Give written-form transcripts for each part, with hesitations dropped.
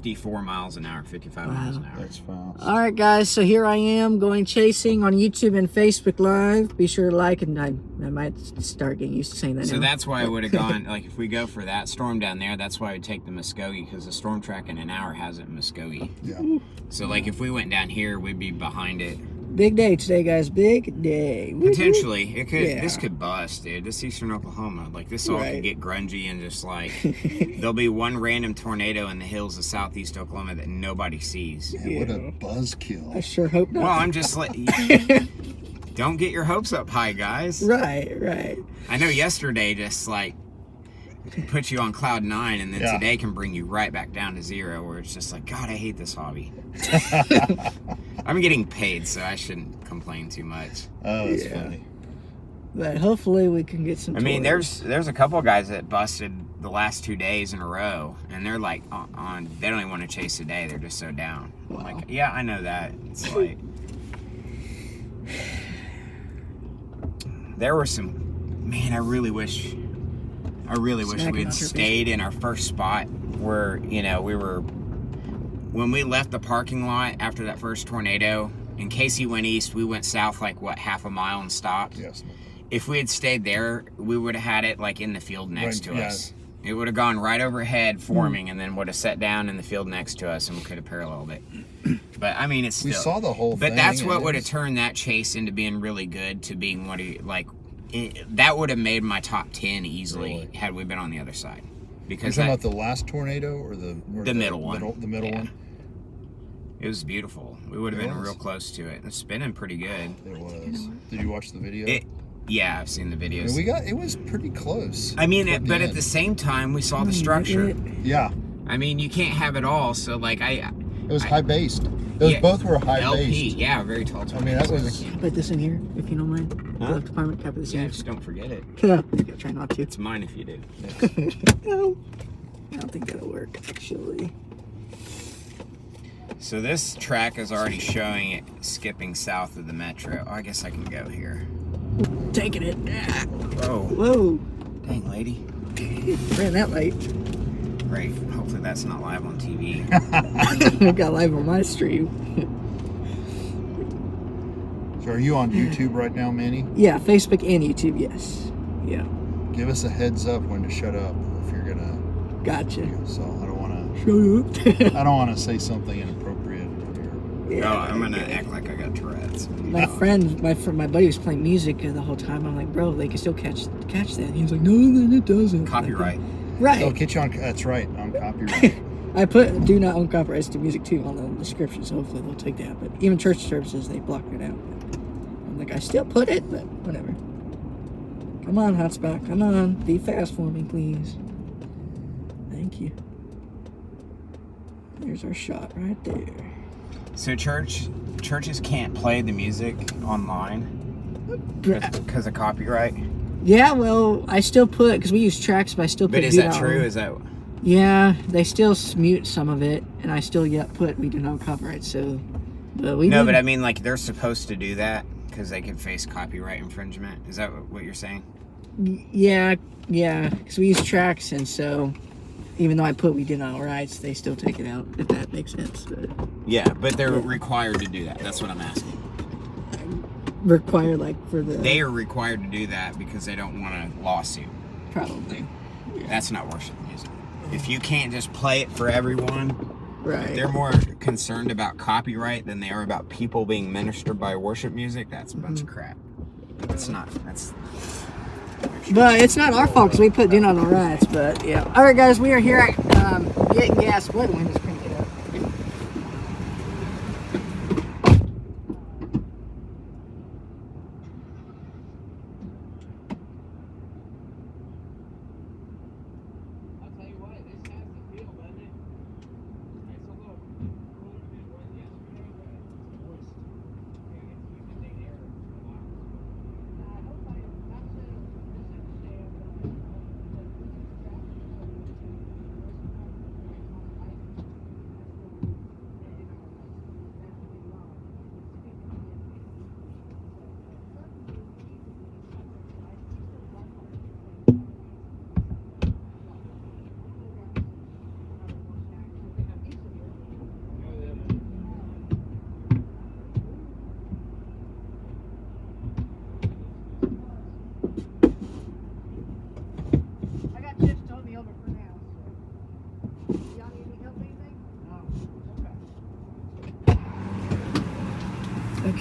54 miles an hour, 55 miles an hour. That's fast. All right, guys. So here I am going chasing on YouTube and Facebook Live. Be sure to like, and I might start getting used to saying that So now. that's why I would have gone, like, if we go for that storm down there, that's why I would take the Muskogee, because the storm track in an hour has it in Muskogee. Yeah. So, like, if we went down here, we'd be behind it. Big day today, guys. Big day. Potentially. It could. Yeah. This could bust, dude. This eastern Oklahoma. Like, this all Right. could get grungy and just, like, there'll be one random tornado in the hills of southeast Oklahoma that nobody sees. Man, what a buzzkill. I sure hope not. Well, I'm just like, don't get your hopes up high, guys. Right. I know yesterday just, like, put you on cloud 9, and then Yeah. today can bring you right back down to 0, where it's just like, God, I hate this hobby. I'm getting paid, so I shouldn't complain too much. Oh, that's Yeah. funny. But hopefully we can get some. I mean, tours. there's a couple of guys that busted the last 2 days in a row, and they're like on they don't even want to chase a day. They're just so down. I'm Wow. like, yeah, I know that. It's like there were some. Man, I really wish we Snacking had on stayed in our first spot where we were. When we left the parking lot after that first tornado, in case he went east, we went south like half a mile and stopped. Yes. If we had stayed there, we would have had it like in the field next Right, to yeah. us. It would have gone right overhead forming, and then would have set down in the field next to us, and we could have paralleled it. But I mean, it's still. We saw the whole thing. But that's what and would have it's- turned that chase into being really good to being that would have made my top 10 easily Really? had we been on the other side. You're Because talking about the last tornado or the middle one. The middle Yeah. one? it was beautiful. We would have It been was. real close to it. It's spinning pretty good. It was. Did you watch the video? Yeah, I've seen the videos. And it was pretty close. I mean, toward the but at end. the same time, we saw the structure. Yeah. I mean, you can't have it all. So, like, It was high based. Both were high LP, based. yeah, very tall. I mean, that was. Can I put this in here, if you don't mind? Huh? Health department, can I put this Yeah, in just don't forget it. here? Try not to. It's mine if you do. No, I don't think that'll work, actually. So this track is already showing it skipping south of the metro. Oh, I guess I can go here. Taking it. Oh, Whoa. dang, lady. Ran that light. Great. Hopefully that's not live on TV. I got live on my stream. So are you on YouTube right now, Manny? Yeah, Facebook and YouTube, yes. Yeah. Give us a heads up when to shut up if you're gonna. Gotcha. So I don't want to. Shut up. I don't want to say something inappropriate here. Oh, I'm gonna act like I got Tourette's. My buddy was playing music the whole time. I'm like, bro, they can still catch that. He was like, no, then it doesn't. Copyright. Right. Oh, get you on. That's right. On copyright. I put do not own copyrights to music too on the description, so hopefully they'll take that. But even church services, they blocked it out. I'm like, I still put it, but whatever. Come on, hotspot. Come on. Be fast for me, please. Thank you. There's our shot right there. So churches can't play the music online because of copyright. Yeah, well, I still put, because we use tracks, but I still put But is do that not true? own. Is that Yeah, they still mute some of it, and I still put we do not own copyright, so. But we no? do- But I mean, like they're supposed to do that because they could face copyright infringement. Is that what you're saying? Yeah, because we use tracks, and so even though I put we did not own rights, they still take it out, if that makes sense. But Yeah, but they're required to do that. That's what I'm asking. require, like, for the... They are required to do that because they don't want a lawsuit. Probably. That's not worship music. If you can't just play it for everyone, Right. they're more concerned about copyright than they are about people being ministered by worship music. That's a bunch of crap. That's not. That's. But it's not our fault, because we put do not own rights, but yeah. Alright, guys, we are here at getting gas. Boy, the wind is cranking it up.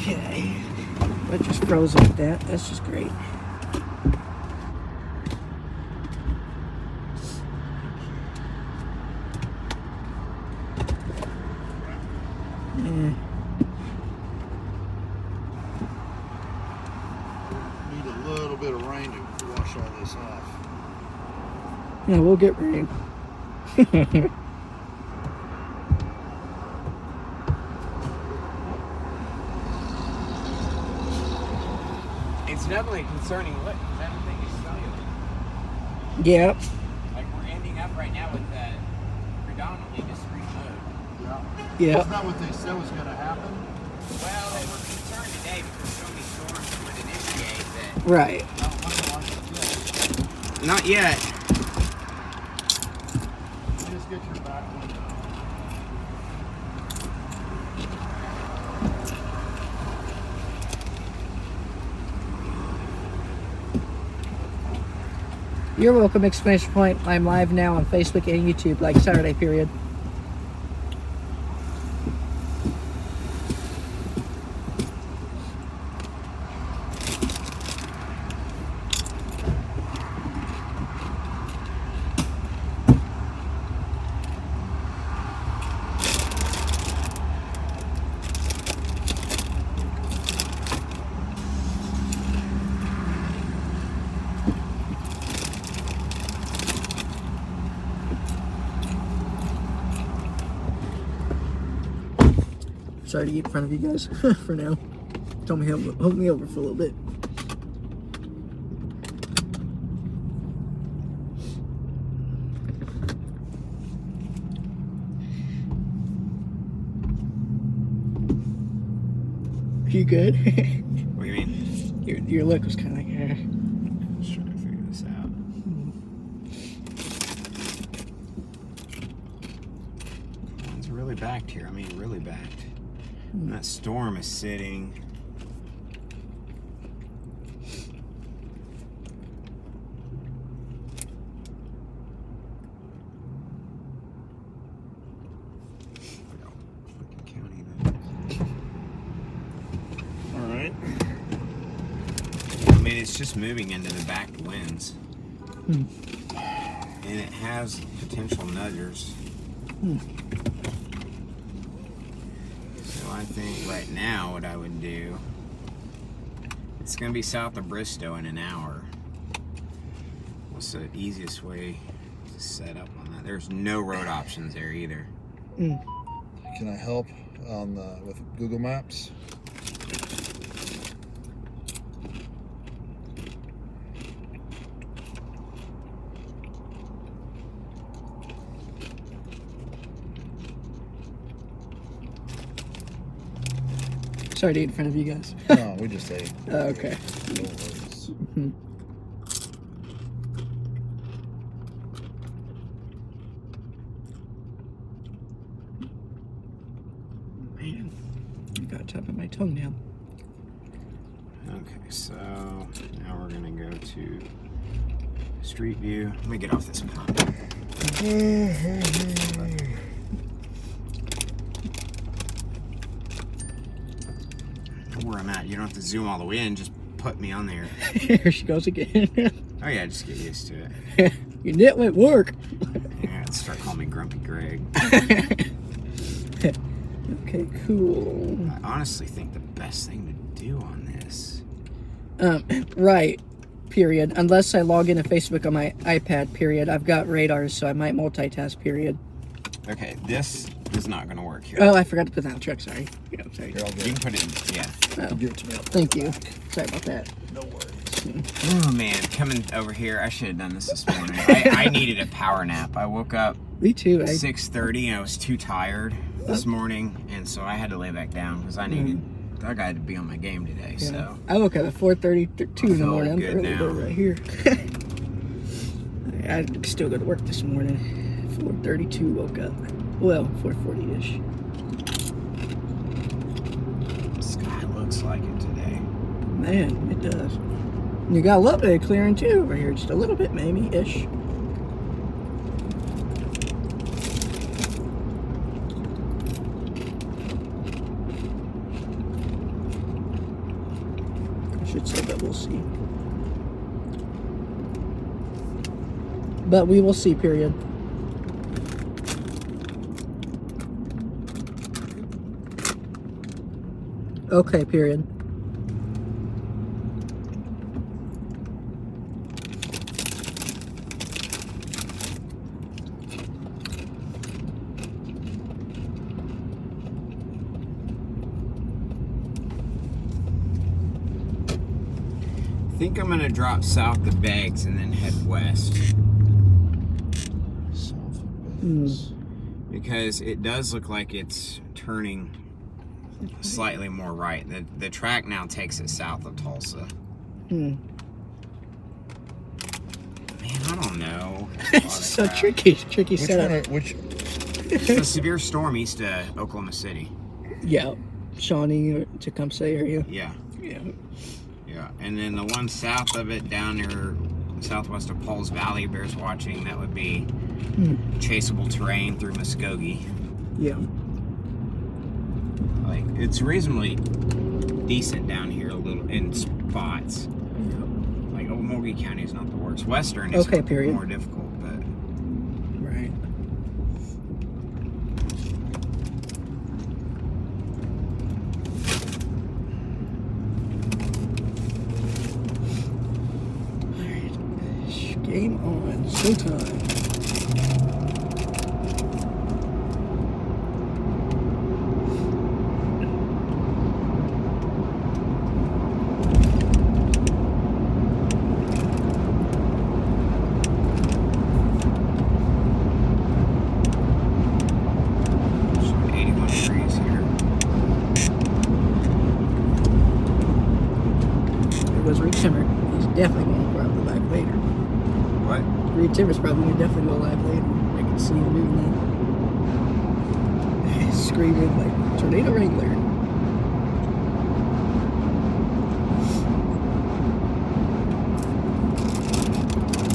Okay. It just froze like that. That's just great. Yeah. Need a little bit of rain to wash all this off. Yeah, we'll get rain. It's definitely concerning look, because everything is cellular. Yep. Like we're ending up right now with predominantly discrete mode. Yeah. Yep. Isn't that what they said was going to happen? Well, they were concerned today because so many storms would initiate that. Right. Not yet. You just get your back window. You're welcome, exclamation point. I'm live now on Facebook and YouTube, like Saturday period. Sorry to get in front of you guys for now. Told me hold me over for a little bit. You good? What do you mean? Your look was kind of like, Just trying to figure this out. It's really backed here. I mean, really backed. And that storm is sitting. County that. All right. I mean, it's just moving into the backed winds. And it has potential nudgers. So I think right now what I would do, it's going to be south of Bristow in an hour. What's the easiest way to set up on that? There's no road options there either. Can I help on with Google Maps? sorry to get in front of you guys. No, we just ate. Oh, okay. No worries. Man, I got top of my tongue now. Okay, so now we're gonna go to Street View. Let me get off this pump. Where I'm at, you don't have to zoom all the way in, just put me on there. Here she goes again. Oh yeah, just get used to it. Your nitwit work. Yeah, let's start calling me Grumpy Greg. Okay, cool. I honestly think the best thing to do on this. Right. Period. Unless I log into Facebook on my iPad. Period. I've got radars, so I might multitask. Period. Okay, this is not gonna work here. Oh, I forgot to put that on the truck. Sorry. Yeah, sorry. Here, I'll You get can put it in, yeah. Oh, Give it to me. thank you. Sorry about that. No worries. Oh man, coming over here, I should have done this morning. I needed a power nap. I woke up Me too. 6:30 and I was too tired this morning, and so I had to lay back down because I had to be on my game today. Yeah. So I woke up at 4:32 in the feel morning. I'm good early now. bird right here. I still go to work this morning. 4:32 woke up. Well, 4:40-ish. the sky looks like it today. Man, it does. You got a little bit of clearing too over here. Just a little bit, maybe-ish. but we'll see. But we will see, period. Okay, period. I think I'm gonna drop south of Beggs and then head west South of Beggs. because it does look like it's turning slightly more right. The track now takes it south of Tulsa. Man, I don't know. It's so tricky Which setup. one? Which? It's a severe storm east of Oklahoma City. Yeah, Shawnee or Tecumseh area. Yeah, Yeah. yeah. And then the one south of it, down near southwest of Pauls Valley, bears watching. That would be chaseable terrain through Muskogee. Yeah. Like, it's reasonably decent down here, a little in spots. Like, Okmulgee County is not the worst. Western is Okay, period. more difficult, but Right. Alright. Game on. Showtime. it's 81 degrees here. It was Reed Timmer. He's definitely going to probably live later. What? Reed Timmer's probably going to definitely go live later. I can see him doing that. Screaming like tornado wrangler.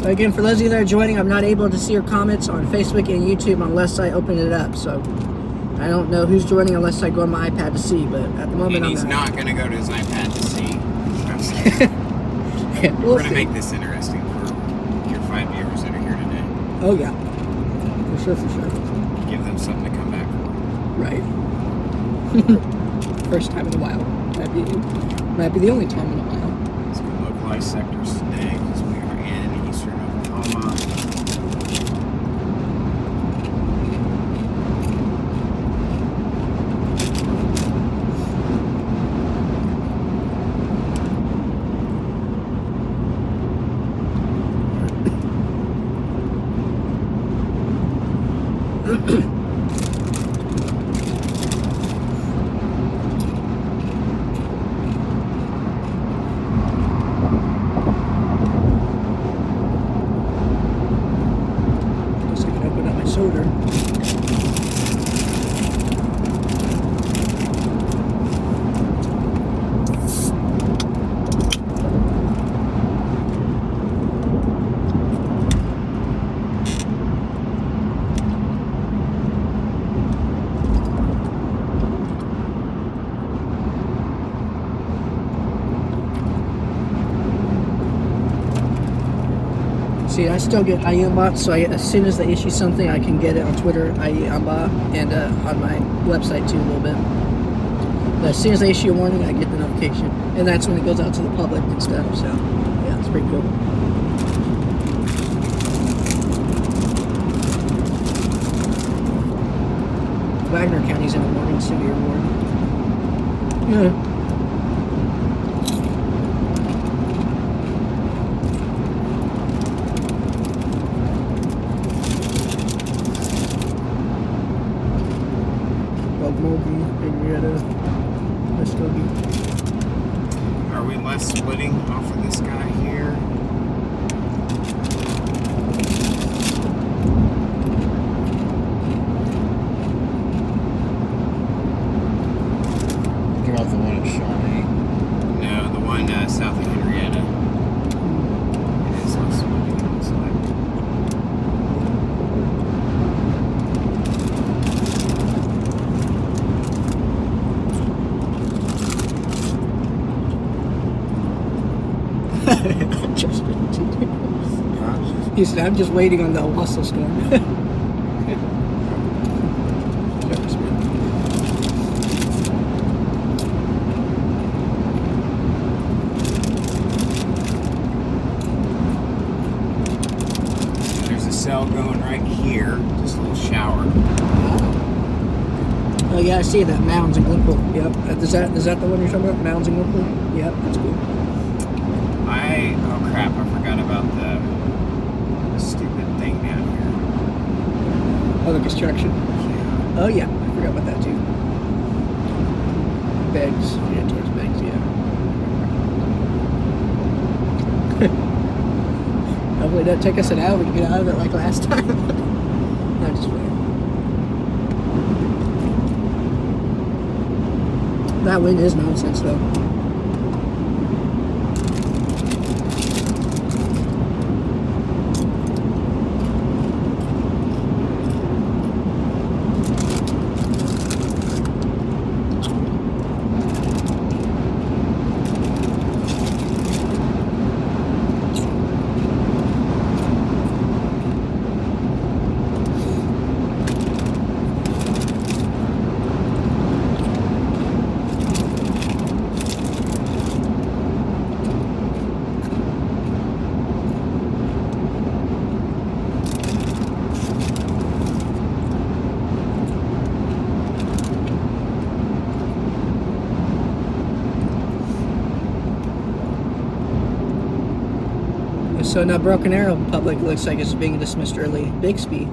Again, for those of you that are joining, I'm not able to see your comments on Facebook and YouTube unless I open it up. So I don't know who's joining unless I go on my iPad to see. But at the moment, And I'm he's not going to go to his iPad to see. Yeah, We're we'll going to see. make this interesting for your 5 viewers that are here today. Oh yeah, for sure, for sure. Give them something to come back for. Right. First time in a while. Might be the only time in a while. Let's go localized sectors today because we are in eastern Oklahoma. Guess I can open up my soda. See, I still get IEM bots, so as soon as they issue something, I can get it on Twitter, IEM bot, and on my website too a little bit. But as soon as they issue a warning, I get the notification, and that's when it goes out to the public and stuff. So, yeah, it's pretty cool. Wagner County's in a warning, severe warning. Yeah. Okmulgee, Henrietta, Muskogee. Are we less splitting off of this guy here? Come off the one at Shawnee. No, the one south of Henrietta. It is less splitting, it looks like. He said, I'm just waiting on the Owasso storm. There's a cell going right here. Just a little shower. Oh yeah, I see that. Mounds in Glenpool. Yep. Is that the one you're talking about? Mounds in Glenpool? Yep, that's cool. Oh crap, I forgot about the stupid thing down here. Oh, the construction. Yeah. Oh yeah, I forgot about that too. Begs. Yeah, towards Begs, yeah. Hopefully that take us an hour to get out of it like last time. Not just playing. That wind is nonsense though. So now Broken Arrow Public looks like it's being dismissed early. Bixby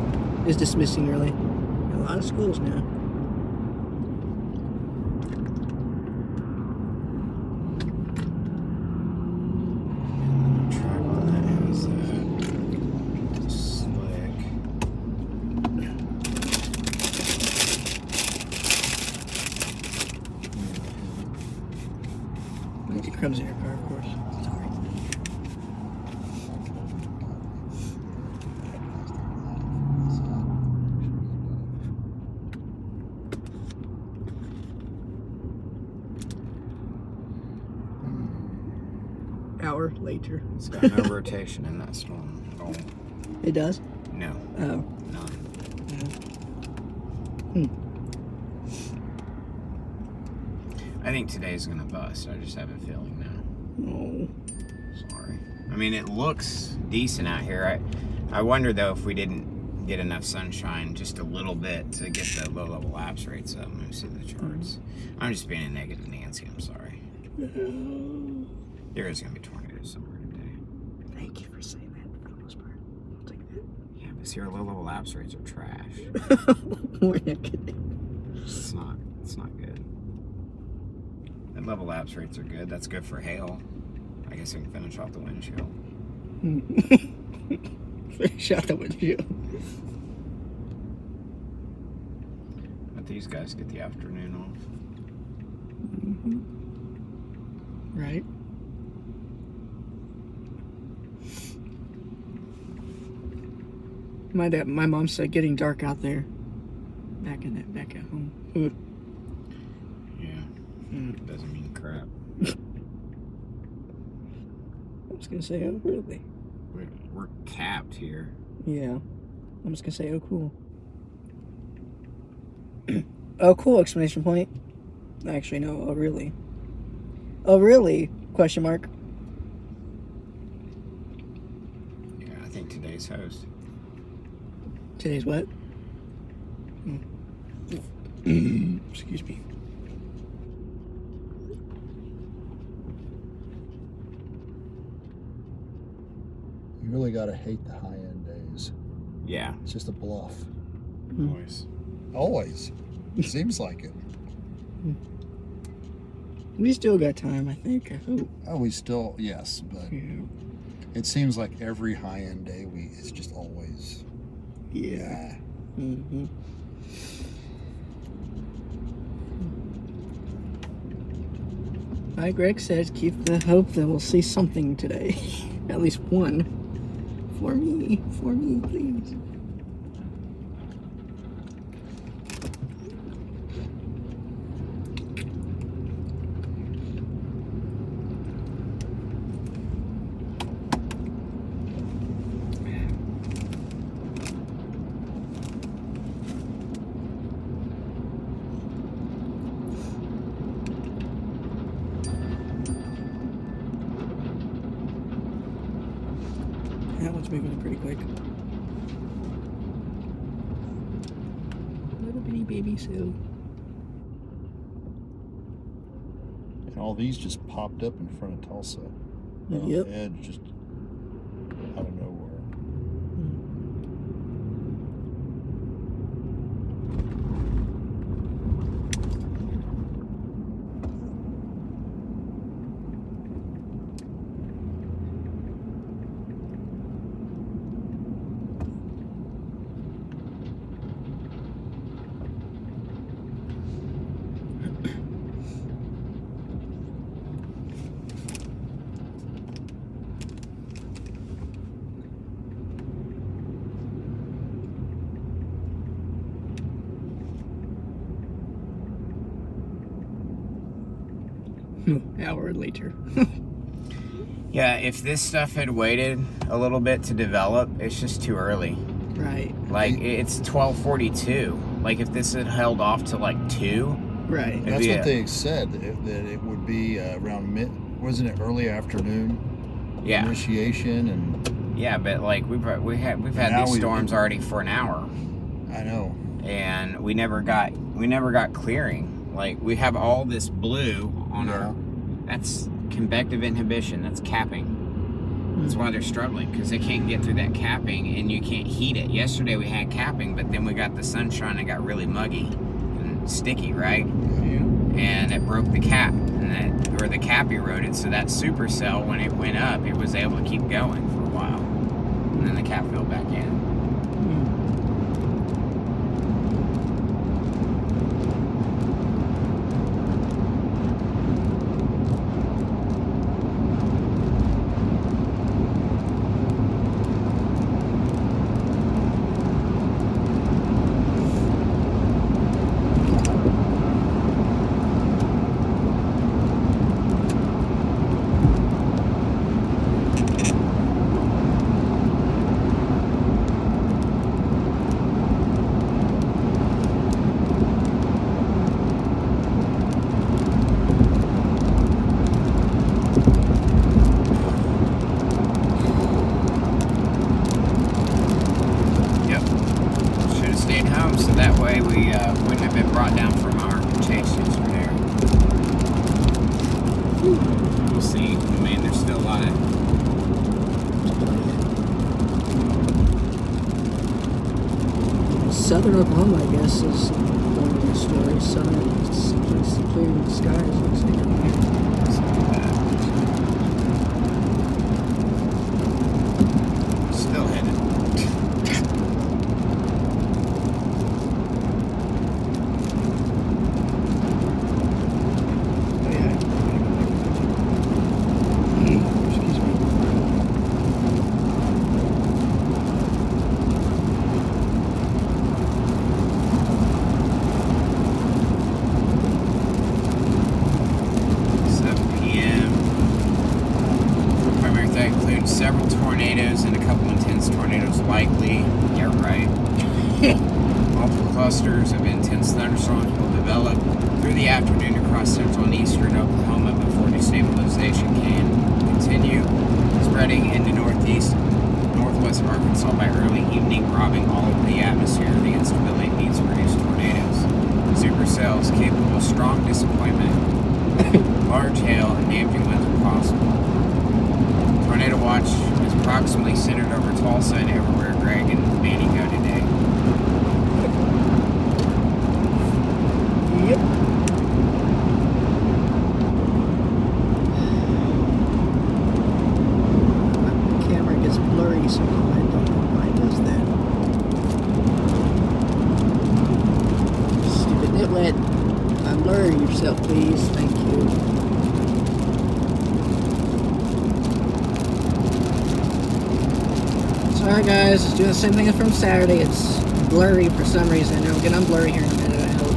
is dismissing early. A lot of schools now. Track on that has slick. Look at crumbs in your car, of course. Sorry. Hour later. It's got no rotation in that storm at all. It does? No, Oh. none. I think today's gonna bust. I just have a feeling now. Oh. Sorry. I mean, it looks decent out here. I wonder though if we didn't get enough sunshine, just a little bit, to get the low level lapse rates up. Let me see the charts. I'm just being a negative Nancy. I'm sorry. There is gonna be tornadoes somewhere today. Thank you for saying that for the most part. I'll take that. Yeah, but see, our low level lapse rates are trash. We're not kidding. It's not good. And level lapse rates are good. That's good for hail. I guess we can finish off the windshield. Finish out the windshield. But these guys get the afternoon off. Right. My mom said getting dark out there. Back at home. Yeah. Doesn't mean crap. I was gonna say, oh really? We're capped here. Yeah. I'm just gonna say, oh cool. Oh cool! Exclamation point. Actually, no. Oh really? Oh really? Question mark. Yeah, I think today's host. Today's what? Excuse me. You really gotta hate the high-end days. Yeah. It's just a bluff. Always. Always. It seems like it. We still got time, I think. I hope. Oh, we still, yes, but Yeah. it seems like every high-end day it's just always. Yeah. Mm-hmm. Like Greg says, keep the hope that we'll see something today. At least one. For me, please. One's moving pretty quick. Little bitty baby Sue. And all these just popped up in front of Tulsa. Right Yep. On the edge, just out of nowhere. Hour later. Yeah, if this stuff had waited a little bit to develop, it's just too early. Right. Like, it's 12:42. Like, if this had held off to like 2, Right. It'd That's be what a- they said, that it would be around wasn't it early afternoon? yeah, Initiation, and yeah, but like we've had Now these we- storms already for an hour, I know. and we never got clearing. Like, we have all this blue on our. That's convective inhibition. That's capping. That's why they're struggling, because they can't get through that capping, and you can't heat it. Yesterday we had capping, but then we got the sunshine and it got really muggy and sticky, right? And it broke the cap, or the cap eroded. So that supercell, when it went up, it was able to keep going for a while, and then the cap fell back in. Yep. Should have stayed home, so that way we wouldn't have been brought down from our chase yesterday. We'll see. I mean, there's still a lot of. Southern Oklahoma, I guess, is one of the stories. Southern, it's clear skies. Looks like up here. Still headed. Oh, yeah. Excuse me. 7 p.m. Primary threat includes several tornadoes and a couple intense tornadoes likely. Yeah, right. Multiple clusters of intense thunderstorms will develop through the afternoon across central and eastern Oklahoma before destabilization can continue spreading into northwest Arkansas by early evening, robbing all of the atmosphere of the instability needs to produce tornadoes. Supercells capable of strong disappointment, large hail, and damaging winds are possible. Tornado watch is approximately centered over Tulsa and everywhere Greg and Manny go today. Yep. My camera gets blurry, so I don't know why it does that. Stupid nitwit. Unblur yourself, please. Thank you. Sorry, guys. It's doing the same thing as from Saturday. It's blurry for some reason. It'll get unblurry here in a minute, I hope.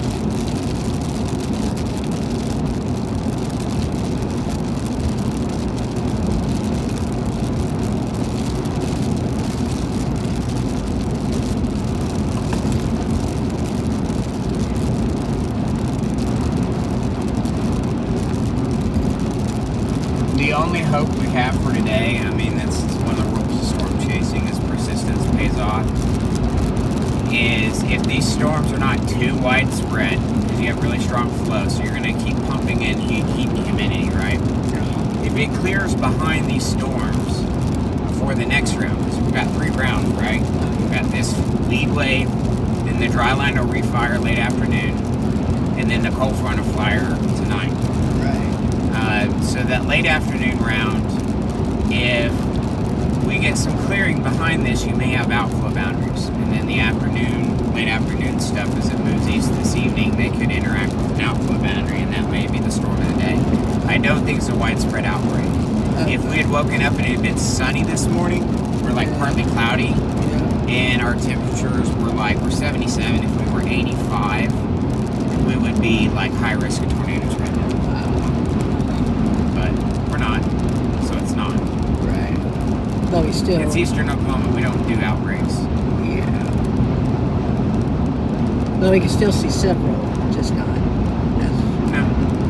The only hope we have for today, I mean, that's one of the rules of storm chasing, thought is if these storms are not too widespread, because you have really strong flow, so you're going to keep pumping in heat and humidity, right? If it clears behind these storms for the next round, because we've got 3 rounds, right? We've got this lead wave, then the dry line will refire late afternoon, and then the cold front will fire tonight. So that late afternoon round, if we get some clearing behind this, you may have outflow boundaries. And then the late afternoon stuff as it moves east this evening, they could interact with an outflow boundary, and that may be the storm of the day. I don't think it's a widespread outbreak. If we had woken up and it had been sunny this morning, we're like partly cloudy, and our temperatures we're 77. If we were 85, we would be like high risk of tornadoes right now. But we're not, so it's not. Right. But we still. It's eastern Oklahoma. We don't do outbreaks. Yeah. But we can still see several, just not. No.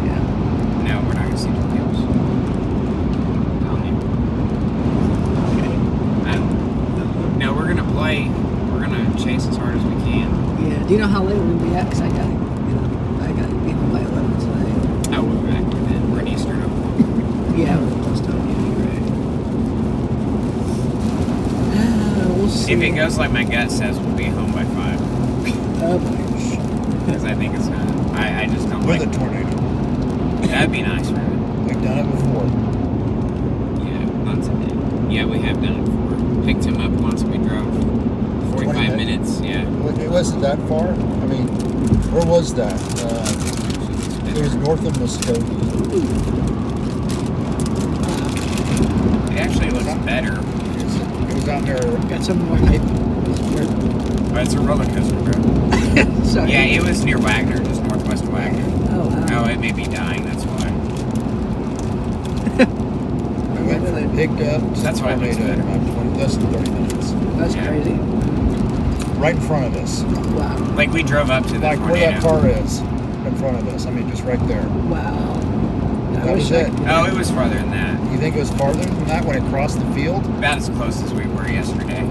Yeah. No, we're not going to see tornadoes. No, we're going to play. We're going to chase as hard as we can. Yeah. Do you know how late we'll be at? Because I got to be home by 11 tonight. Oh, we'll be back then. We're in eastern Oklahoma. Yeah, we're close to it. Right. We'll see. If it goes like my gut says, we'll be home by 5. Oh, gosh. Because I think it's going to. I just don't With like a tornado. That'd be nice, right? We've done it before. Yeah, lots of it. Yeah, we have done it before. Picked him up once. We drove 45 minutes. Yeah. It wasn't that far. I mean, where was that? It was north of Muskogee. It actually looks better. It was out there. Got some more hype. Oh, it's a roller coaster, bro. Sorry. Yeah, it was near Wagner, just northwest of Wagner. Oh, wow. Oh, it may be dying. That's why. We went from picked up to That's why it looks tornado in better. about less than 30 minutes. That's Yeah. crazy. Right in front of us. Wow. Like we drove up to the Like tornado. where that car is. In front of us. I mean, just right there. Wow. That was it. Oh, it was farther than that. You think it was farther than that when it crossed the field? About as close as we were yesterday. Wow.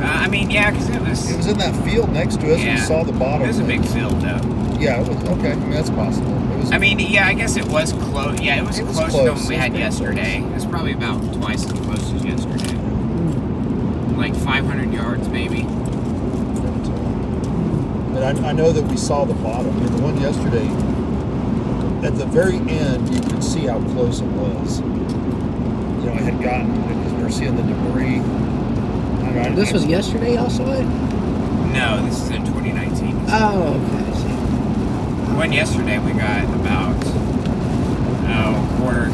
I mean, yeah, because it was in that field next to us. Yeah. We saw the bottom. It was a of it. big field, though. Yeah, it was okay. I mean, that's possible. It was. I mean, yeah, I guess it was close. Yeah, it was closer than close. what we had yesterday. It was probably about twice as close as yesterday. Like 500 yards, maybe. And I know that we saw the bottom. And the one yesterday, at the very end, you could see how close it was. You know, it had gotten, because we were seeing the debris. This was yesterday also? No, this is in 2019. Oh, okay. I see. The one yesterday we got about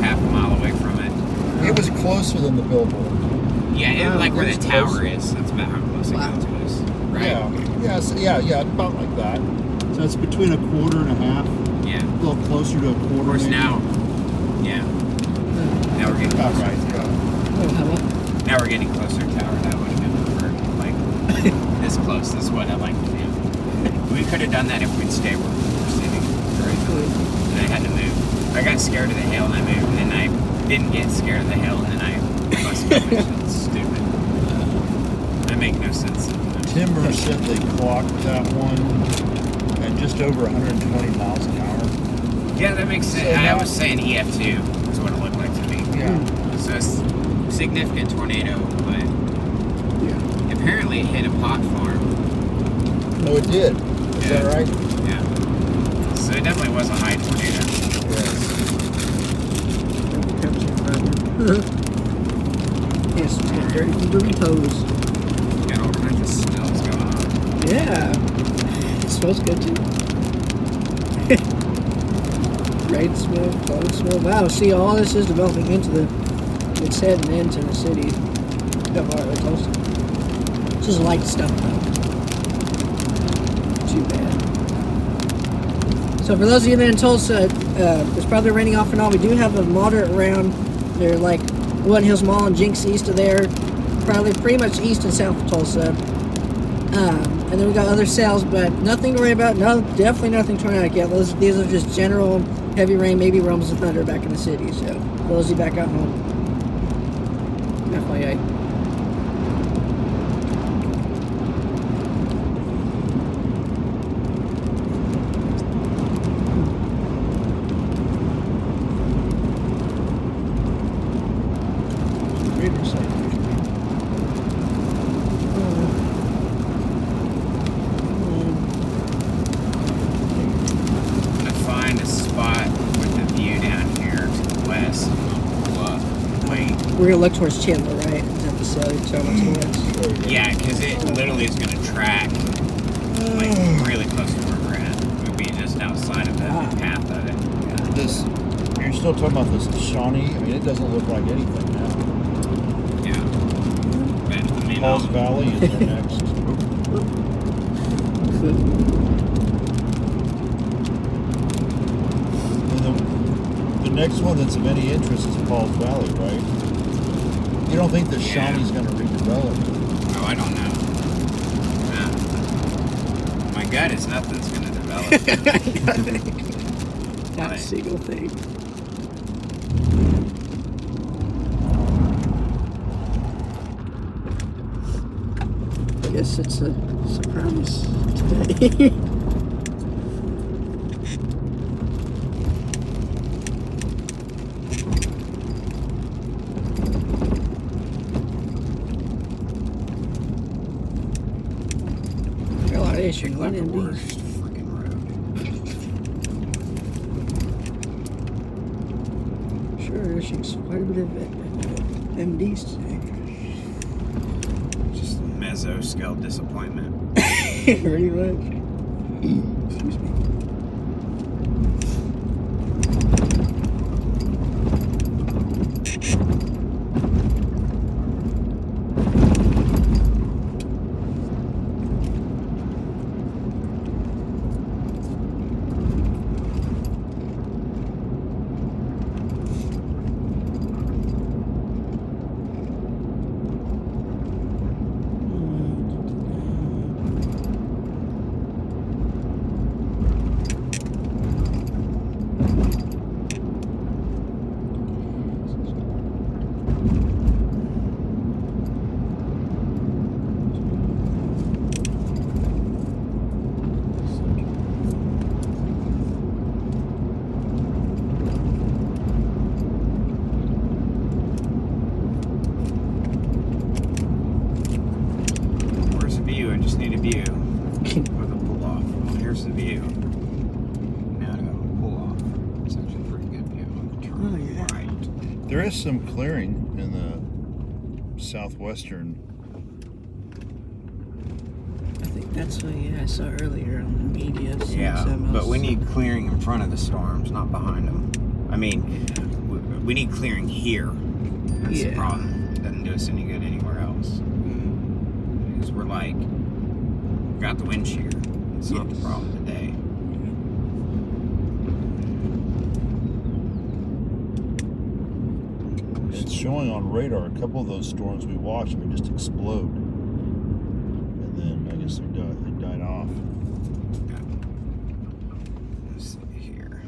half a mile away from it. It was closer than the billboard. Yeah, it, Oh, like where it the was tower closer. is. That's about how close it Wow. got to us. Right? Yeah, about like that. So it's between a quarter and a half, Yeah. a little closer to a Of quarter. course, maybe. now. Yeah. Now we're getting About closer. right. Yeah. Oh, how about? Now we're getting closer to tower. That would have been preferred. Like this close. This is what I like to do. We could have done that if we'd stayed where we were sitting. Very cool. And I had to move. I got scared of the hail and I moved, and then I didn't get scared of the hail, and then I busted up. It's stupid. That make no sense sometimes. Timber said they clocked that one at just over 120 miles an hour. Yeah, that makes sense. So I now- was saying EF2 is what it looked like to me. Yeah. So it's a significant tornado, but Yeah. apparently it hit a pot farm. No, it did. Is that Yeah. right? Yeah. So it definitely was a high tornado. Yes. Yes, get dirty from dirty toes. Got all kinds of smells going on. Yeah. It smells good too. Rain smell, cloud smell. Wow, see, all this is developing into it's heading into the city of Tulsa. It's just light stuff though. Too bad. So for those of you that are in Tulsa, it's probably raining off and on. We do have a moderate round. They're like Woodland Hills Mall and Jinx east of there. Probably pretty much east and south of Tulsa. And then we got other cells, but nothing to worry about. No, definitely nothing tornadic yet. These are just general heavy rain, maybe rumbles of thunder back in the city. So those of you back out home, FYI. We're gonna look towards Chandler, right? Is that the cell you're talking about towards? Yeah, because it literally is going to track like really close to where we're at. It would be just outside of the path of it. This, you're still talking about this Shawnee? I mean, it doesn't look like anything now. Yeah. But, I mean, Paul's Valley is our next. And the next one that's of any interest is Paul's Valley, right? You don't think that Shawnee's going to redevelop? oh, I don't know. My gut is nothing's going to develop. Not a single thing. I guess it's a surprise today. A lot of issues, a lot the of worst MDs. freaking road. Sure, issues. Quite a bit of MDs today. Just mesoscale disappointment. Pretty much. Excuse me. Where's the view? I just need a view. With a pull off. Well, here's the view. Now to go pull off. It's actually a pretty good view. Turn Oh, yeah. right. There is some clearing in the southwestern. I think that's what I saw earlier on the media. Yeah, but we need clearing in front of the storms, not behind them. I mean, we need clearing here. That's the Yeah. problem. It doesn't do us any good anywhere else. Because we're like, got the wind shear. It's not the Yes. problem today. It's showing on radar a couple of those storms we watched and they just explode. And then I guess they died off. Let's see here.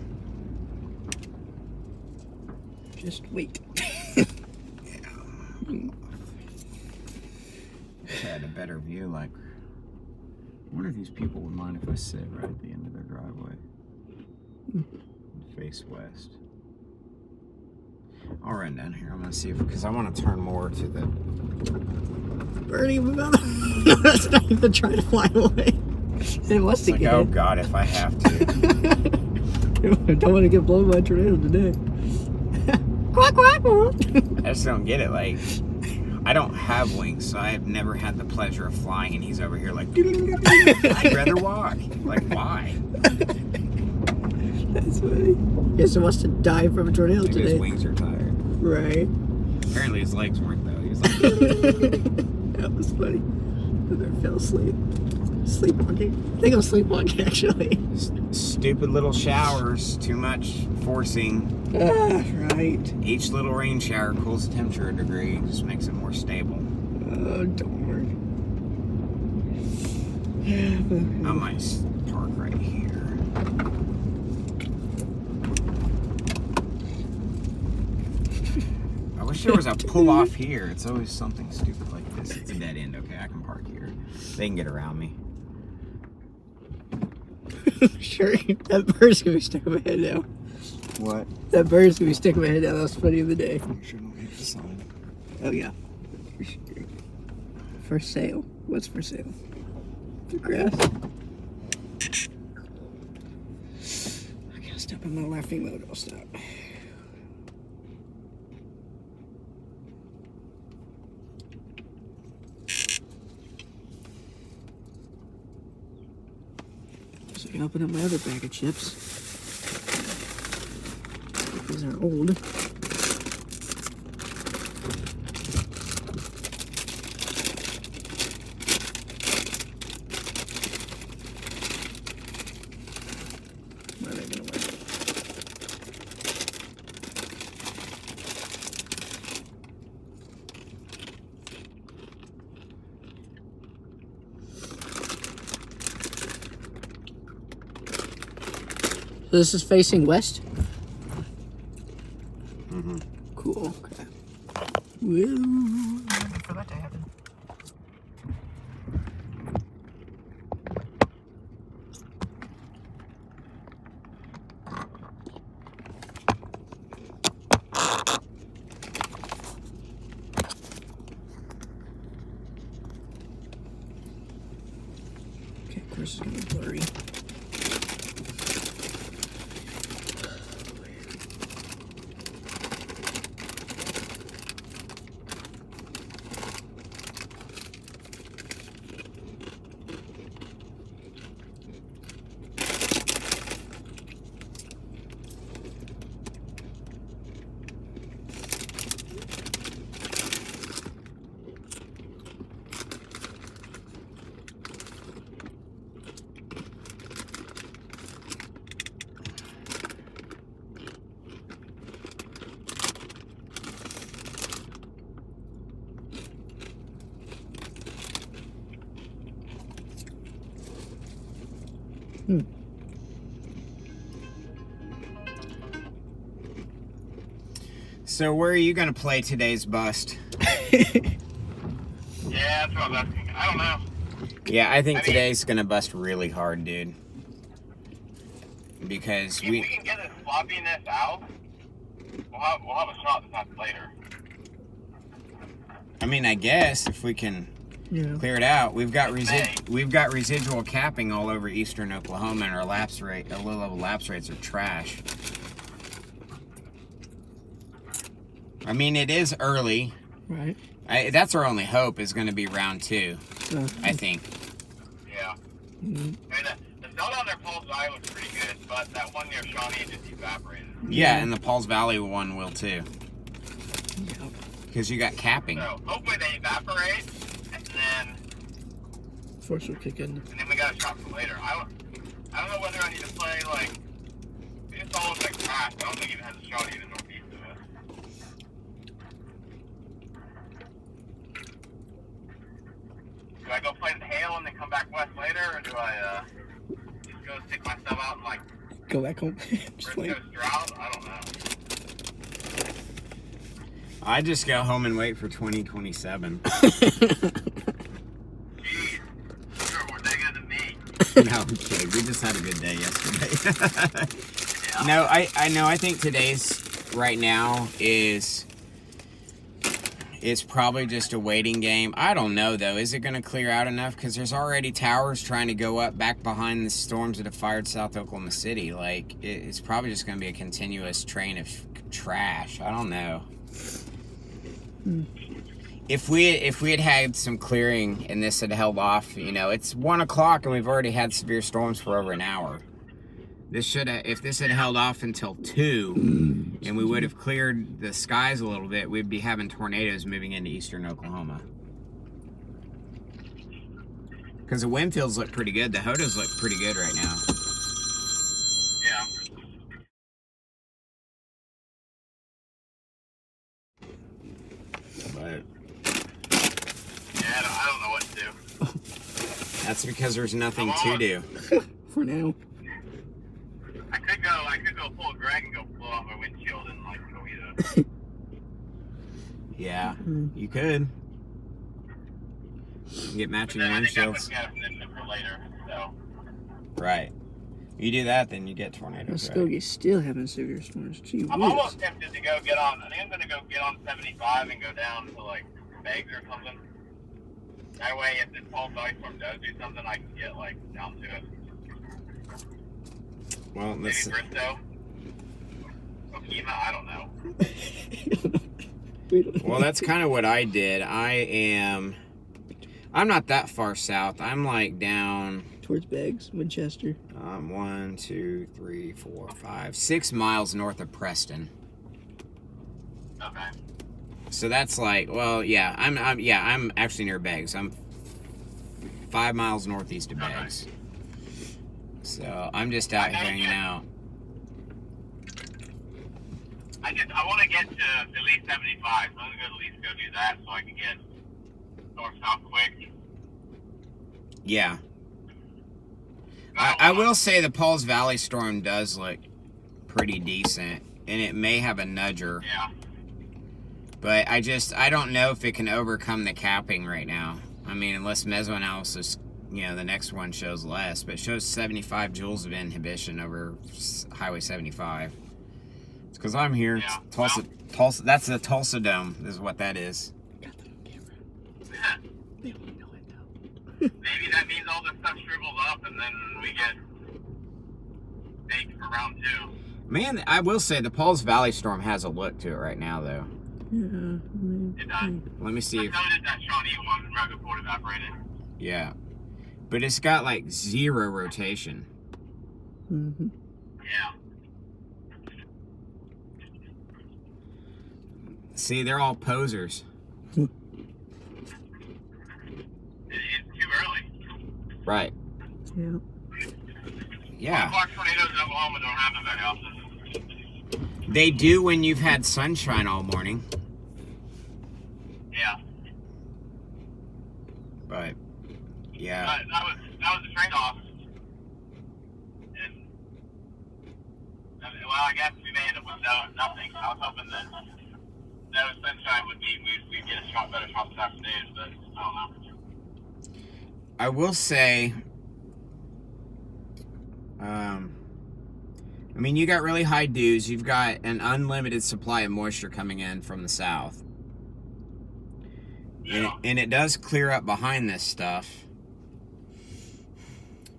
Just wait. Wish I had a better view. Like, I wonder if these people would mind if I sit right at the end of their driveway. Face west. I'll run down here. I'm gonna see if, because I want to turn more to the. Bernie, move out. That's not even trying to fly away. It wants It's to like, get oh it. God, if I have to. Don't want to get blown by a tornado today. Quack, quack. I just don't get it. Like, I don't have wings, so I have never had the pleasure of flying, and he's over here like, I'd rather walk. Like, why? That's funny. Guess it wants to die from a tornado Maybe his today. wings are tired. Right. Apparently his legs weren't though. He was like, That was funny. And then fell asleep. Sleepwalking. I think I'm sleepwalking actually. stupid little showers, too much forcing. Ah, right. Each little rain shower cools the temperature a degree, just makes it more stable. Oh, don't worry. I might park right here. I wish there was a pull off here. It's always something stupid like this. It's a dead end. Okay, I can park here. They can get around me. Sure, that bird's gonna be stuck in my head now. What? That bird's gonna be stuck in my head now. That was funny of the day. Sure don't hit the sign. Oh yeah. For sale. What's for sale? The grass. I gotta stop in my laughing mode. I'll stop. open up my other bag of chips. These are old. Where are they gonna win? So this is facing west? Mm-hmm. Cool. Okay. Whoa. Wait for that to happen. Okay, of course it's gonna be blurry. So where are you gonna play today's bust? Yeah, that's what I was asking. I don't know. Yeah, I think I mean- today's gonna bust really hard, dude. Because If we can get this sloppiness out, we'll have a shot this time later. I mean, I guess if we can Yeah. clear it out, we've got residual capping all over eastern Oklahoma, and our low-level lapse rates are trash. I mean, it is early. Right. That's our only hope is going to be round 2, I think. Yeah. Mhm. I mean, the zone on their Paul's Valley looks pretty good, but that one near Shawnee just evaporated. Yeah, and the Pauls Valley one will too, Yeah. because you got capping. So hopefully they evaporate, and then Force will kick in. we got a shot for later. I don't know whether I need to play like it's all looks like trash. I don't think it even has a Shawnee in the northeast of it. Do I go play the hail and then come back west later, or do I just go stick myself out and like Go back home. Just wait. Briscoe's drought? I don't know. I just go home and wait for 2027. Jeez, you're more negative than me. No, I'm kidding. We just had a good day yesterday. No, I think today's right now is probably just a waiting game. I don't know though. Is it going to clear out enough? Because there's already towers trying to go up back behind the storms that have fired South Oklahoma City. Like it's probably just going to be a continuous train of trash. I don't know. If we had had some clearing and this had held off, it's 1 o'clock and we've already had severe storms for over an hour. If this had held off until 2 and we would have cleared the skies a little bit, we'd be having tornadoes moving into eastern Oklahoma. Because the wind fields look pretty good. The Hodas look pretty good right now. Yeah. But Yeah, I don't know what to do. that's because there's nothing to do. For now. I could go pull a Greg and go blow out my windshield and like go eat Yeah, you could. You can get But matching then I think that puts windshields. me out of position for later. So Right. You do that, then you get tornadoes. Right? Muskogee's still having severe storms. Gee I'm whiz. almost tempted to go get on. I think I'm gonna go get on 75 and go down to like Meggs or something. That way, if this Paul's Valley storm does do something, I can get like down to it. Well, Maybe this, Bristow, Okima. I don't know. We don't know. well, that's kind of what I did. I'm not that far south. I'm like down towards Beggs, Winchester. 1, 2, 3, 4, 5, 6 miles north of Preston. Okay. So that's like, well, yeah, I'm actually near Beggs. I'm 5 miles northeast of Beggs. So I'm just out hanging out. I want to get to at least 75, so I'm going to at least go do that so I can get north-south quick. Yeah. I will say the Pauls Valley storm does look pretty decent, and it may have a nudger. Yeah. But I don't know if it can overcome the capping right now. I mean, unless mesoanalysis, the next one shows less, but it shows 75 joules of inhibition over Highway 75. It's because I'm here. Yeah. Tulsa. That's the Tulsa Dome, is what that is. Got that on camera. They don't know it though. Maybe that means all this stuff shrivels up and then we get baked for round 2. Man, I will say the Pauls Valley storm has a look to it right now, though. Yeah. It does. Let me see if... So did that Shawnee one right before it evaporated. Yeah. But it's got, like, 0 rotation. Mm-hmm. Yeah. See, they're all posers. It's too early. Right. Yeah. Yeah. Park tornadoes in Oklahoma don't happen very often. They do when you've had sunshine all morning. Yeah. But, yeah. But that was a trade-off. And, well, I guess we may end up with nothing. I was hoping that no sunshine would be, we'd get a better shot this afternoon, but I don't know. I will say, I mean, you got really high dews. You've got an unlimited supply of moisture coming in from the south. Yeah. And it does clear up behind this stuff.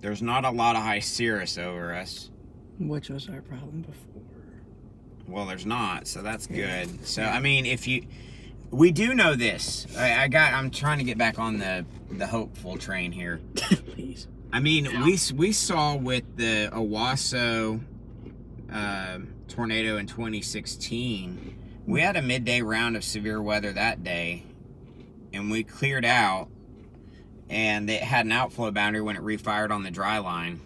There's not a lot of high cirrus over us. Which was our problem before. Well, there's not, so that's good. So, I mean, we do know this. I'm trying to get back on the hopeful train here. Please. I mean, Yeah. we saw with the Owasso tornado in 2016, we had a midday round of severe weather that day, and we cleared out, and it had an outflow boundary when it refired on the dry line,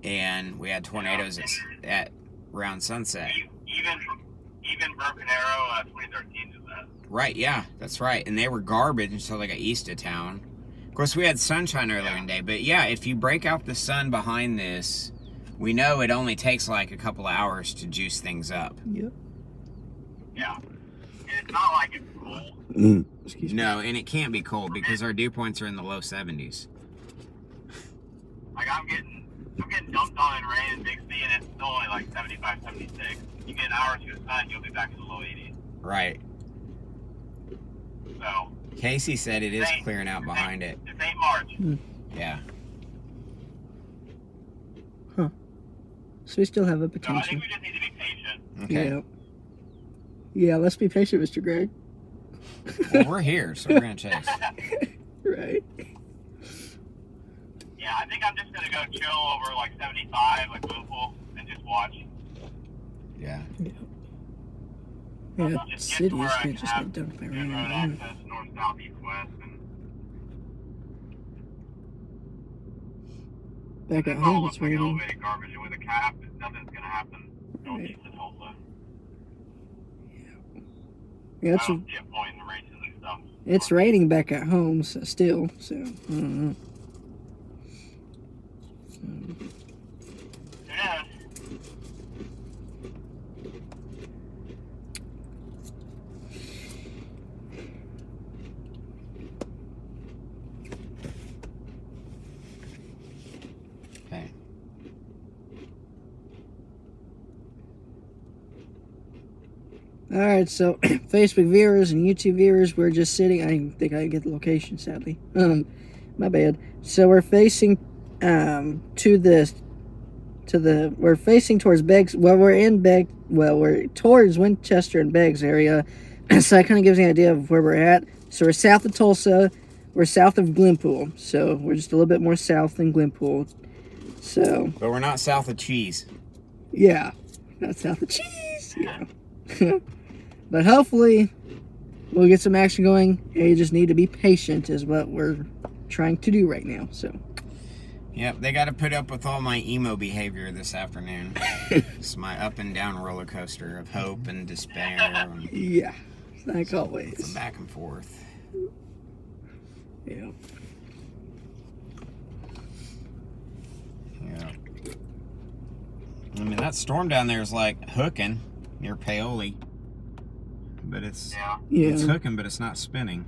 and we had tornadoes at around sunset. Even Broken Arrow 2013 did that. Right, yeah, that's right. And they were garbage until they got east of town. Of course, we had sunshine earlier in the day, but yeah, if you break out the sun behind this, we know it only takes like a couple of hours to juice things up. Yep. Yeah. And it's not like it's cold. Excuse me. No, and it can't be cold because our dew points are in the low 70s. Like I'm getting dumped on in rain in Bixby, and it's still only like 75, 76. You get an hour or two of sun, you'll be back in the low 80s. Right. So Casey said it is clearing out behind it. It's 8 March. Yeah. So we still have a So I potential. think we just need to be patient. Okay. Yeah. Yeah, let's be patient, Mr. Greg. Well, we're here, so we're going to chase. Right. Yeah, I think I'm just gonna go chill over like 75, like Louisville, and just watch. Yeah. Yeah, Just get city to where is I gonna can just have get dumped by good rain. road Mm. access, north, south, east, west, and Back at all home, looks it's like raining. elevated garbage, and with a cap, nothing's gonna happen. Don't Right. east of Tulsa. Yeah, I don't see a point in the races and stuff. it's raining back at home so still, so I don't know. Yeah. Okay. All right, so Facebook viewers and YouTube viewers, we're just sitting. I didn't think I'd get the location, sadly. My bad. So we're facing we're facing towards Beggs. Well, we're towards Winchester and Beggs area. So that kind of gives you an idea of where we're at. So we're south of Tulsa. we're south of Glenpool, so we're just a little bit more south than Glenpool. So But we're not south of Cheese. yeah, not south of Cheese. Yeah, but hopefully we'll get some action going. You just need to be patient, is what we're trying to do right now. So Yep, they got to put up with all my emo behavior this afternoon. It's my up and down roller coaster of hope and despair and yeah, like some always. back and forth. Yeah. Yeah. I mean, that storm down there is like hooking near Paoli. But it's Yeah. hooking, but it's not spinning.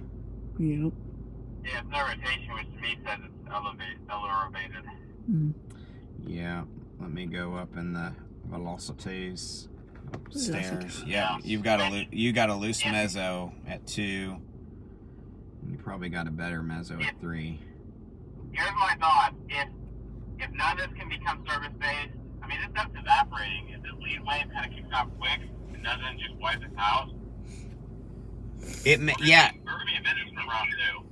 Yeah. Yeah, it's no rotation, which to me says it's elevated. Mm. Yeah. Let me go up in the velocities That's stairs. okay. Yeah, you got a loose mezzo at 2. You probably got a better mezzo at 3. Here's my thought. If none of this can become service-based, I mean, this stuff's evaporating. If the lead wave kind of kicks off quick and doesn't just wipe us out, Yeah. we're going to be in business for round 2.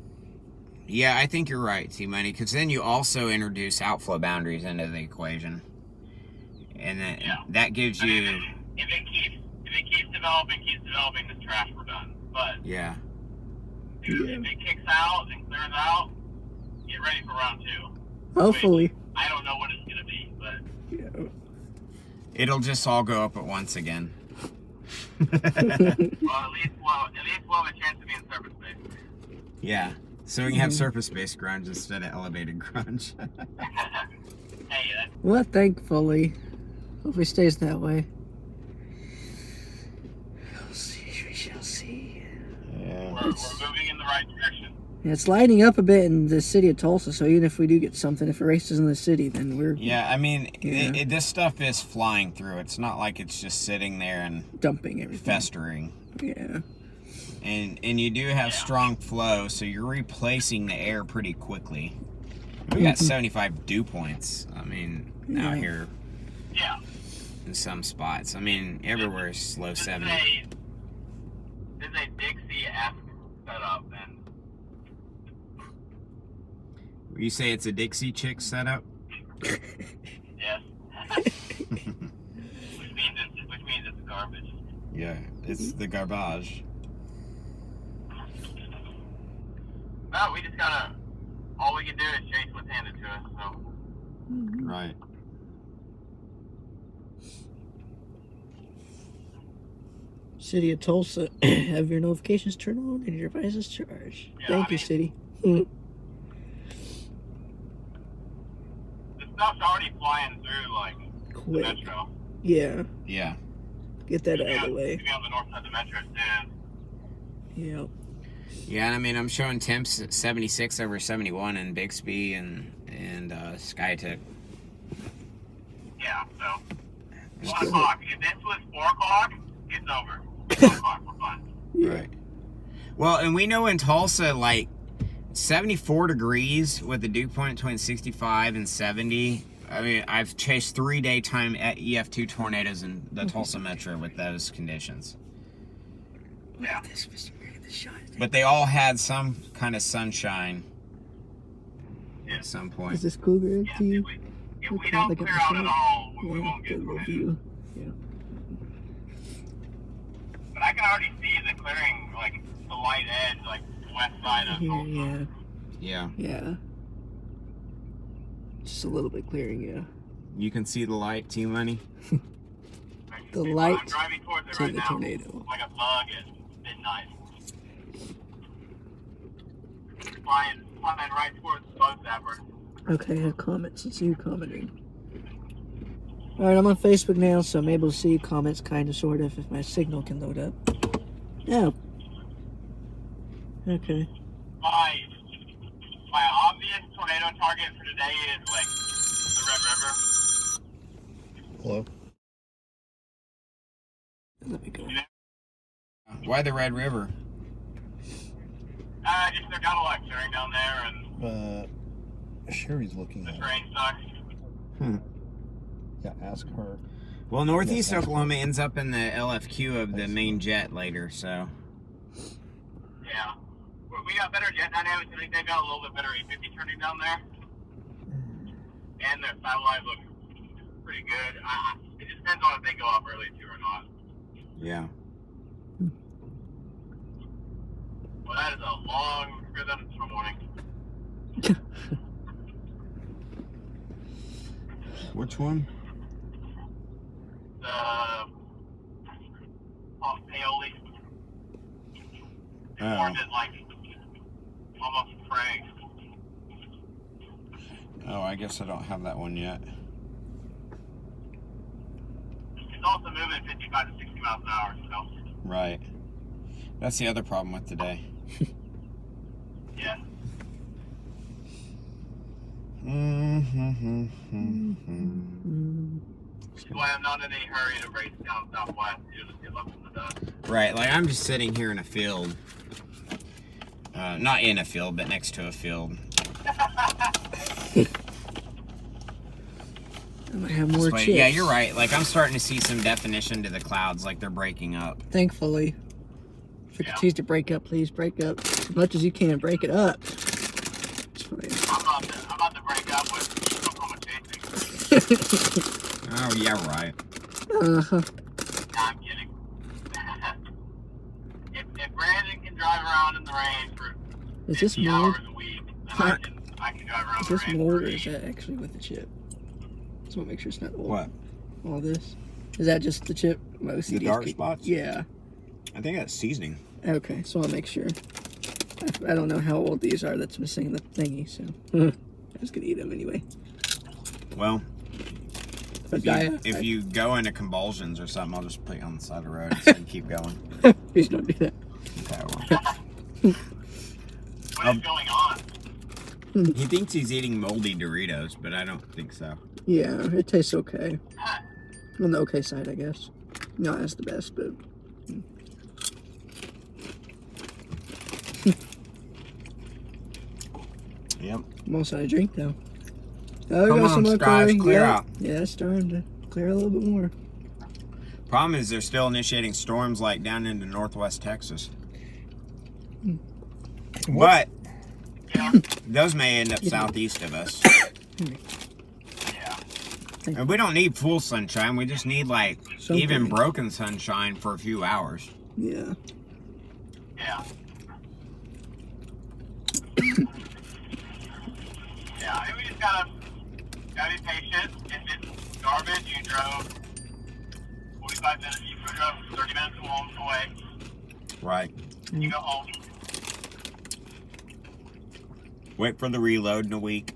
Yeah, I think you're right, T-Money, because then you also introduce outflow boundaries into the equation. And then that gives I you... mean, if it keeps developing, this trash, we're done. But Yeah. dude, if it kicks out and clears out, get ready for round 2. Hopefully. I don't know what it's going to be, but Yeah. It'll just all go up at once again. well, at least we'll have a chance to be in service-based. Yeah. So we can have surface-based grunge instead of elevated grunge. Hey, that's Well, thankfully. Hopefully it stays that way. We'll see. We shall see. Yeah. we're moving in the right direction. Yeah, it's lighting up a bit in the city of Tulsa, so even if we do get something, if it races in the city, then we're Yeah, I mean, Yeah. this stuff is flying through. It's not like it's just sitting there and dumping everything. festering. Yeah. And you do have strong flow, so you're replacing the air pretty quickly. We got 75 dew points. I mean, out Yeah. here Yeah. in some spots. I mean, everywhere is low This 70. is a Dixie-esque setup, and You say it's a Dixie Chick setup? yes. which means it's garbage. Yeah, it's the garbage. No, we just gotta. All we can do is chase what's handed to us. So Right. City of Tulsa, have your notifications turned on and your devices charged. Yeah, Thank I you, mean- City. the stuff's already flying through like the Quick. metro. Yeah, Yeah. get that out of the To way. be on the north side of the metro soon. Yeah. Yeah, I mean, I'm showing temps at 76 over 71 in Bixby and Skytech. Yeah. So 1 o'clock. If this was 4 o'clock, it's over. 1 o'clock, we're fine. Yeah. Right. Well, and we know in Tulsa, like 74 degrees with the dew point between 65 and 70. I mean, I've chased 3 daytime at EF2 tornadoes in the Tulsa metro with those conditions. Yeah. This was the shot. But they all had some kind of sunshine Yeah. at some Is point. this cool, Greg? Yeah. To you? If we Okay, don't look at clear the out shot. at all, we Yeah, won't get good little tornadoes. view. Yeah. But I can already see the clearing, like the light edge, like west side of Here, Tulsa. yeah. Yeah. Yeah. Just a little bit clearing, yeah. You can see the light, T-Money. The I'm light driving towards it to right the now, tornado. like a bug at midnight. Flying right towards the bug zapper. Okay, I have comments. Let's see you commenting. Alright, I'm on Facebook now, so I'm able to see comments, kind of, sort of, if my signal can load up. Oh. Okay. My obvious tornado target for today is like the Red River. Hello. Let me go. Why the Red River? Just they're got a lot of clearing down there, and Sherry's looking the at it. terrain sucks. Yeah, ask her. Well, Northeast Yes, Oklahoma ends up in the LFQ of the main jet later, so. Yeah. we got better jet dynamics. I think they've got a little bit better 850 turning down there. And their satellite looks pretty good. It just depends on if they go up early too or not. Yeah. Well, that is a long rhythm this morning. Which one? Off Paoli. Oh. More than like almost Prague. Oh, I guess I don't have that one yet. It's also moving 55 to 60 miles an hour, so Right. That's the other problem with today. yeah. Which is why I'm not in any hurry to race down southwest. You just get left in the dust. Right, like I'm just sitting here in a field. Not in a field, but next to a field. I might have more But, chips. yeah, you're right. Like I'm starting to see some definition to the clouds, like they're breaking up. Thankfully. If it continues to break up, please break up as much as you can. Break it up. It's fine. I'm about to break up with Oklahoma chasing. Oh yeah, right. Uh-huh. Nah, I'm kidding. if Brandon can drive around in the rain for Is this 50 mold? hours a week, then I can drive around Is in the this rain mold for or is 80. that actually with the chip? Just want to make sure it's not old. What? All this. Is that just the chip? My OCD 's dark keep- spots? Yeah. I think that's seasoning. Okay, so I'll make sure. I don't know how old these are that's missing the thingy, so I was gonna eat them anyway. Well, But if you go into convulsions or something, I'll just put you on the side of the road and say keep going. please don't do that. Okay, well. What is going on? He thinks he's eating moldy Doritos, but I don't think so. Yeah, it tastes okay. On the okay side, I guess. Not as the best, but Yep. most I drink though. Oh, Come we got on, some more skies, clearing. clear Yeah. out. Yeah, it's starting to clear a little bit more. Problem is they're still initiating storms like down into northwest Texas. But Yeah. those may end up southeast of us. Yeah. And we don't need full sunshine. We just need like Something. even broken sunshine for a few hours. Yeah. Yeah. Yeah, I mean, we just gotta be patient. If it's garbage, you drove 45 minutes, you drove 30 minutes away, Right. you go home. Wait for the reload in a week.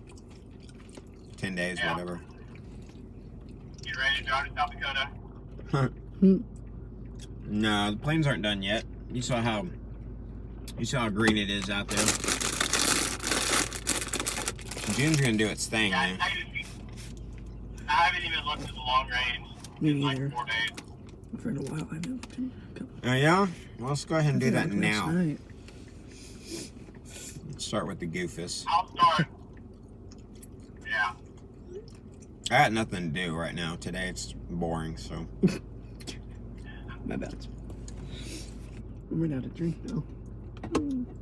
10 days, Yeah. whatever. Get ready to drive to South Dakota. No, the planes aren't done yet. You saw how green it is out there. June's gonna do its thing, Yeah, man. I haven't even looked at the long range Me in like neither. 4 days. For a while, I know. Oh yeah? Well, let's go ahead and do that Last now. night. Let's start with the Goofus. I'll start. Yeah. I got nothing to do right now. Today it's boring, so. My bad. I'm running out of drink though.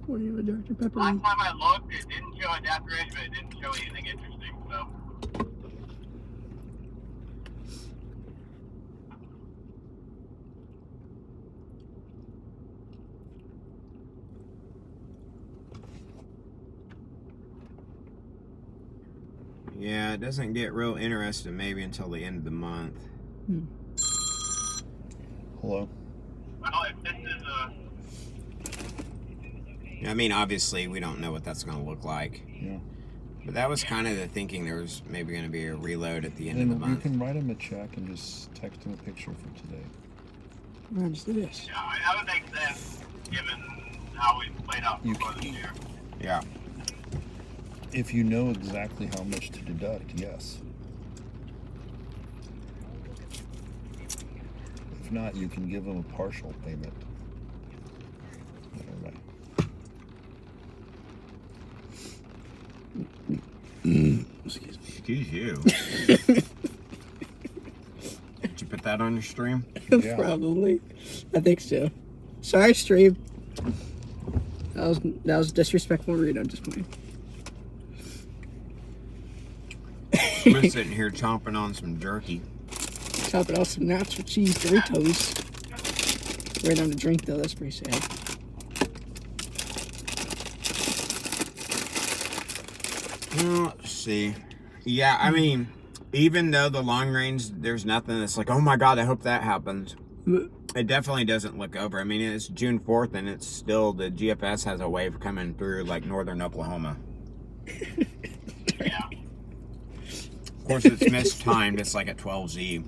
What do you have a Dr. Pepper? Last time I looked, it didn't show adapter age, but it didn't show anything interesting, so. Yeah, it doesn't get real interesting maybe until the end of the month. Hello. Well, if this is I mean, obviously, we don't know what that's going to look like. Yeah. But that was kind of the thinking. There was maybe going to be a reload at the end of Then the you month. can write him a check and just text him a picture for today. I'll just do this. yeah, I mean, that would make sense given how we played out You so far this can- year. Yeah. If you know exactly how much to deduct, yes. If not, you can give him a partial payment. Never mind. Excuse me. Excuse you. Did you put that on your stream? Yeah. Probably. I think so. Sorry, stream. That was disrespectful read. I'm just playing. We're sitting here chomping on some jerky. Chopping off some nacho cheese Doritos. Right on the drink though. That's pretty sad. Well, let's see. Yeah, I mean, even though the long range, there's nothing that's like, oh my god, I hope that happens. It definitely doesn't look over. I mean, it's June 4th, and it's still, the GFS has a wave coming through, like, northern Oklahoma. Yeah. Of course, it's mistimed. It's like at 12Z.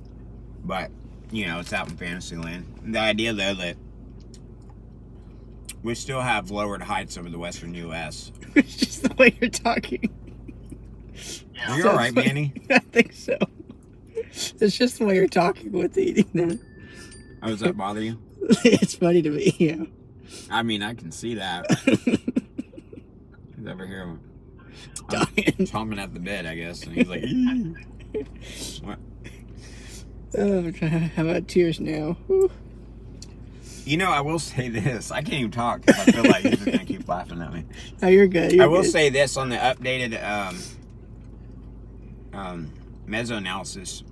But, you know, it's out in Fantasyland. The idea, though, that we still have lowered heights over the western U.S. It's just the way you're talking. Yeah. Are you all right, Manny? I think so. It's just the way you're talking with eating that. Oh, does that bother you? It's funny to me, yeah. I mean, I can see that. He's over here chomping at the bed, I guess. And he's like, "Eee." What? Oh, how about tears now? Whew. You know, I will say this. I can't even talk because I feel like he's just going to keep laughing at me. Oh, you're good. You're I will good. say this on the updated meso-analysis.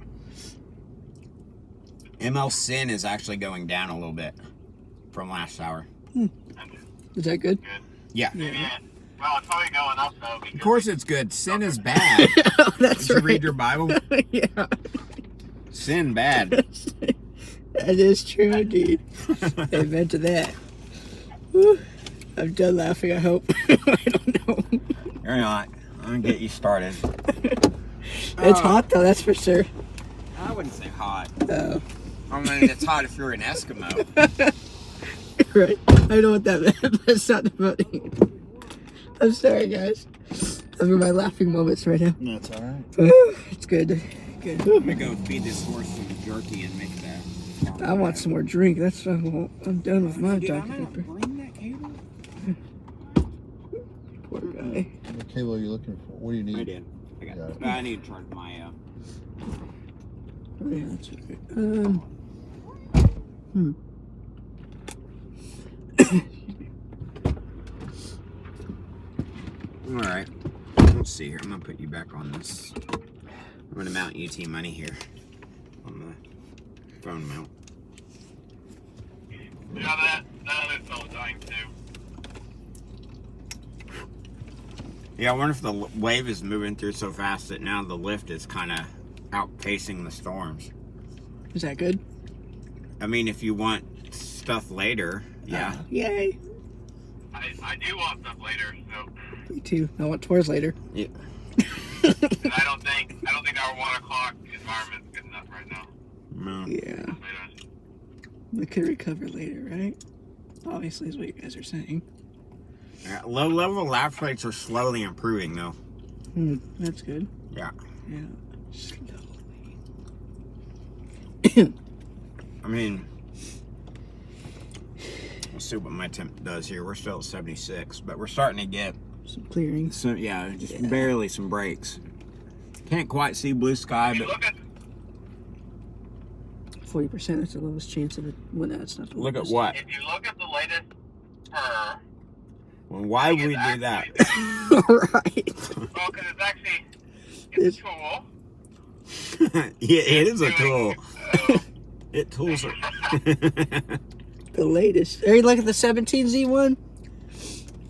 ML Sin is actually going down a little bit from last hour. Is that good? Yeah. Yeah. Well, it's probably going up though. Of course it's good. Sin is bad. Oh, that's Did you right. read your Bible? Yeah. Sin bad. That is true, indeed. Amen to that. Whew. I'm done laughing, I hope. I don't know. You're not. I'm going to get you started. It's hot, though, that's for sure. I wouldn't say hot. Oh. I mean, it's hot if you're an Eskimo. Right. I know what that meant. That's not funny. I'm sorry, guys. Those are my laughing moments right now. That's all right. It's good. Good. I'm gonna go feed this horse some jerky and make that. I want some more drink. That's I'm done with my Dude, I'm Dr. gonna Pepper. bring that cable. Poor guy. What cable are you looking for? What do you need? I did. I got Got it. it. I need to charge my. Oh yeah, that's right. All right. Let's see here. I'm gonna put you back on this. I'm gonna mount UT money here on the phone mount. Yeah, that other fellow's dying too. Yeah, I wonder if the wave is moving through so fast that now the lift is kind of outpacing the storms. Is that good? I mean, if you want stuff later, yeah. Yay. I do want stuff later, so Me too. I want tours later. Yeah. and I don't think our 1 o'clock environment's good enough right now. No. Yeah. We could recover later, right? Obviously, is what you guys are saying. Yeah, low level lapse rates are slowly improving though. That's good. Yeah. Yeah. Slowly. I mean, let's see what my temp does here. We're still at 76, but we're starting to get Some clearings. some, just barely some breaks. Can't quite see blue sky, If you but look at 40%. That's the lowest chance of it. Well, that's not the look at lowest. what? if you look at the latest per, Well, why would we do that? Right. well, because it's actually it's a tool. Yeah, it is a tool. So, It tools are. The latest. Are you looking at the 17Z one?